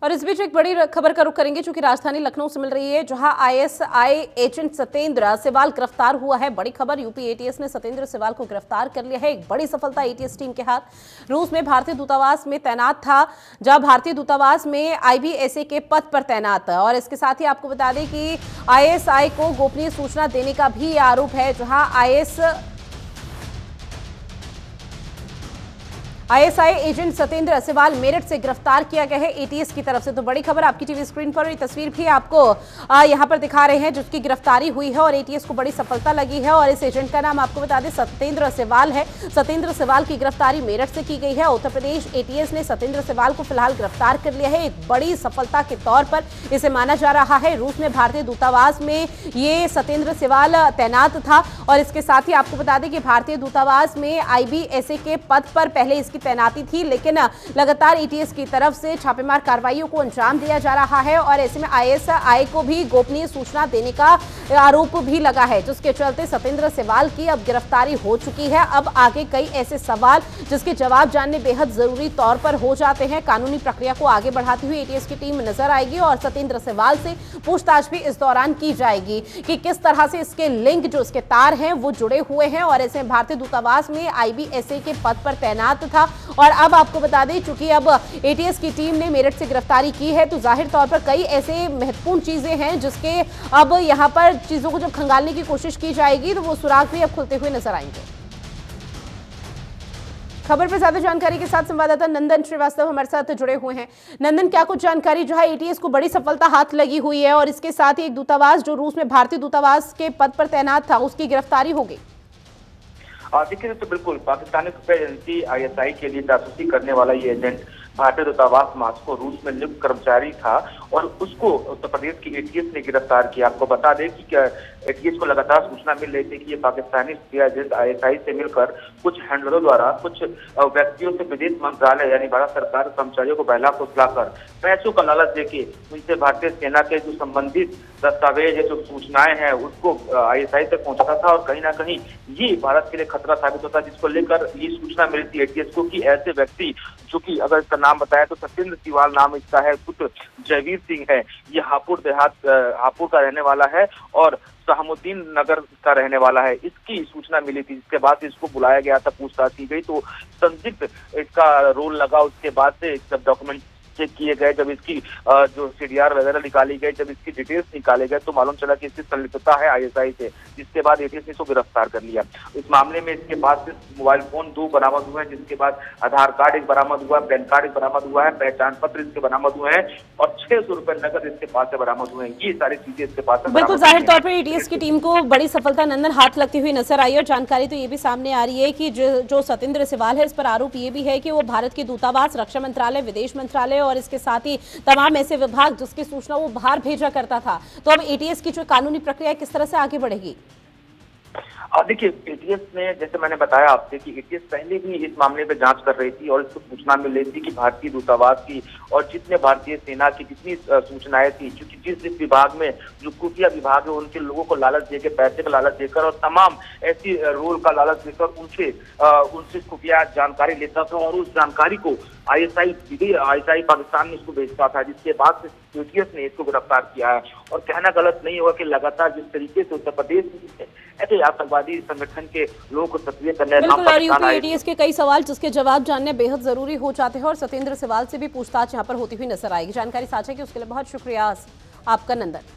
और इस बीच एक बड़ी खबर का रुख करेंगे जो कि राजधानी लखनऊ से मिल रही है, जहां आईएसआई एजेंट सत्येंद्र सेवाल गिरफ्तार हुआ है। बड़ी खबर, यूपी एटीएस ने सत्येंद्र सेवाल को गिरफ्तार कर लिया है। एक बड़ी सफलता एटीएस टीम के हाथ। रूस में भारतीय दूतावास में तैनात था, जहां भारतीय दूतावास में आईबीएसए के पद पर तैनात था। और इसके साथ ही आपको बता दें कि आईएसआई को गोपनीय सूचना देने का भी आरोप है, जहां आईएसआई एजेंट सत्येंद्र सेवाल मेरठ से गिरफ्तार किया गया है एटीएस की तरफ से। तो बड़ी खबर आपकी टीवी स्क्रीन पर, ये तस्वीर भी आपको यहां पर दिखा रहे हैं जिसकी गिरफ्तारी हुई है और एटीएस को बड़ी सफलता लगी है। और इस एजेंट का नाम आपको बता दें सत्येंद्र सेवाल है। सत्येंद्र सेवाल की गिरफ्तारी मेरठ से की गई है। उत्तर प्रदेश एटीएस ने सत्येंद्र सेवाल को फिलहाल गिरफ्तार कर लिया है। एक बड़ी सफलता के तौर पर इसे माना जा रहा है। रूस में भारतीय दूतावास में ये सत्येंद्र सेवाल तैनात था। और इसके साथ ही आपको बता दें कि भारतीय दूतावास में आईबीएसए के पद पर पहले इसकी तैनाती थी, लेकिन लगातार एटीएस की तरफ से छापेमार कार्रवाइयों को अंजाम दिया जा रहा है। और ऐसे में आईएसआई को भी गोपनीय सूचना देने का आरोप भी लगा है, जिसके चलते सत्येंद्र सेवाल की अब गिरफ्तारी हो चुकी है। अब आगे कई ऐसे सवाल जिसके जवाब जानने बेहद जरूरी तौर पर हो जाते हैं। कानूनी प्रक्रिया को आगे बढ़ाती हुई एटीएस की टीम नजर आएगी और सत्येंद्र सेवाल से पूछताछ भी इस दौरान की जाएगी कि किस तरह से इसके लिंक, जो इसके तार हैं, वो जुड़े हुए हैं। और ऐसे भारतीय दूतावास में आईबीएसए के पद पर तैनात था। और अब आपको बता दें, चूंकि अब एटीएस की टीम ने मेरठ से गिरफ्तारी की है, तो जाहिर तौर पर कई ऐसे महत्वपूर्ण चीजें हैं जिसके अब यहां पर चीजों को जब खंगालने की कोशिश की जाएगी तो वो सुराग भी अब खुलते हुए नजर आएंगे। खबर पर ज्यादा जानकारी के साथ संवाददाता नंदन श्रीवास्तव हमारे साथ जुड़े हुए हैं। नंदन, क्या कुछ जानकारी, जहां एटीएस को बड़ी सफलता हाथ लगी हुई है और इसके साथ ही एक दूतावास जो रूस में भारतीय दूतावास के पद पर तैनात था, उसकी गिरफ्तारी हो गई? देखिए, तो बिल्कुल पाकिस्तानी खुफिया एजेंसी आईएसआई के लिए जासूसी करने वाला ये एजेंट भारतीय दूतावास मॉस्को रूस में नियुक्त कर्मचारी था और उसको उत्तर प्रदेश की एटीएस ने गिरफ्तार किया। आपको बता दें कि एटीएस को लगातार सूचना मिल रही थी कि ये पाकिस्तानी खुफिया एजेंट आईएसआई से मिलकर कुछ हैंडलरों द्वारा कुछ व्यक्तियों से विदेश मंत्रालय यानी भारत सरकार कर्मचारियों को बहला फुसलाकर पैसों का लालच देके उनसे भारतीय सेना के जो संबंधित दस्तावेज जो सूचनाएं हैं उसको आईएसआई तक पहुंचाता था। और कहीं ना कहीं ये भारत के लिए खतरा साबित होता, जिसको लेकर ये सूचना मिली थी एटीएस को कि ऐसे व्यक्ति, जो कि अगर इसका नाम बताया तो सत्येंद्र सेवाल नाम इसका है, पुत्र जयवीर सिंह है, ये हापुड़ का रहने वाला है और सहमुद्दीन नगर का रहने वाला है। इसकी सूचना मिली थी, जिसके बाद से इसको बुलाया गया था, पूछताछ की गई तो संदिग्ध इसका रोल लगा। उसके बाद से जब डॉक्यूमेंट चेक किए गए, जब इसकी जो सीडीआर वगैरह निकाली गई, जब इसकी डिटेल्स निकाले गए तो मालूम चला कि इसकी संलिप्तता है आईएसआई से, जिसके बाद एटीएस ने इसको गिरफ्तार कर लिया। इस मामले में इसके पास से मोबाइल फोन 2 बरामद हुए हैं, जिसके बाद आधार कार्ड एक बरामद हुआ है, पैन कार्ड एक बरामद हुआ है, पहचान पत्र इसके बरामद हुए हैं और 600 रुपए नकद इसके पास से बरामद हुए हैं। ये सारी चीजें इसके पास से बिल्कुल जाहिर तौर पर एटीएस की टीम को बड़ी सफलता नंदन हाथ लगती हुई नजर आई। और जानकारी तो ये भी सामने आ रही है कि जो सत्येंद्र सेवाल है, इस पर आरोप ये भी है कि वो भारत के दूतावास, रक्षा मंत्रालय, विदेश मंत्रालय और इसके साथ ही तमाम ऐसे विभाग जिसकी सूचना वो बाहर भेजा करता था। तो अब एटीएस की जो कानूनी प्रक्रिया किस तरह से आगे बढ़ेगी? देखिए, एटीएस ने, जैसे मैंने बताया आपसे कि एटीएस पहले भी इस मामले पे जांच कर रही थी और इसको सूचना मिल रही थी कि भारतीय दूतावास की और जितने भारतीय सेना की जितनी सूचनाएं थी, क्योंकि जिस विभाग में जो खुफिया विभाग है उनके लोगों को लालच देकर, पैसे का लालच देकर और तमाम ऐसी रोल का लालच देकर उनसे खुफिया जानकारी लेता था और उस जानकारी को आईएसआई पाकिस्तान में इसको भेजता था, जिसके बाद से एटीएस ने इसको गिरफ्तार किया है। और कहना गलत नहीं होगा कि लगातार जिस तरीके से उत्तर प्रदेश में ऐसे आतंकवादी संगठन के लोगों को सक्रिय करने का एटीएस के कई सवाल जिसके जवाब जानने बेहद जरूरी हो जाते हैं और सत्येंद्र सेवाल से भी पूछताछ यहाँ पर होती हुई नजर आएगी। जानकारी साझा की उसके लिए बहुत शुक्रिया आपका नंदन।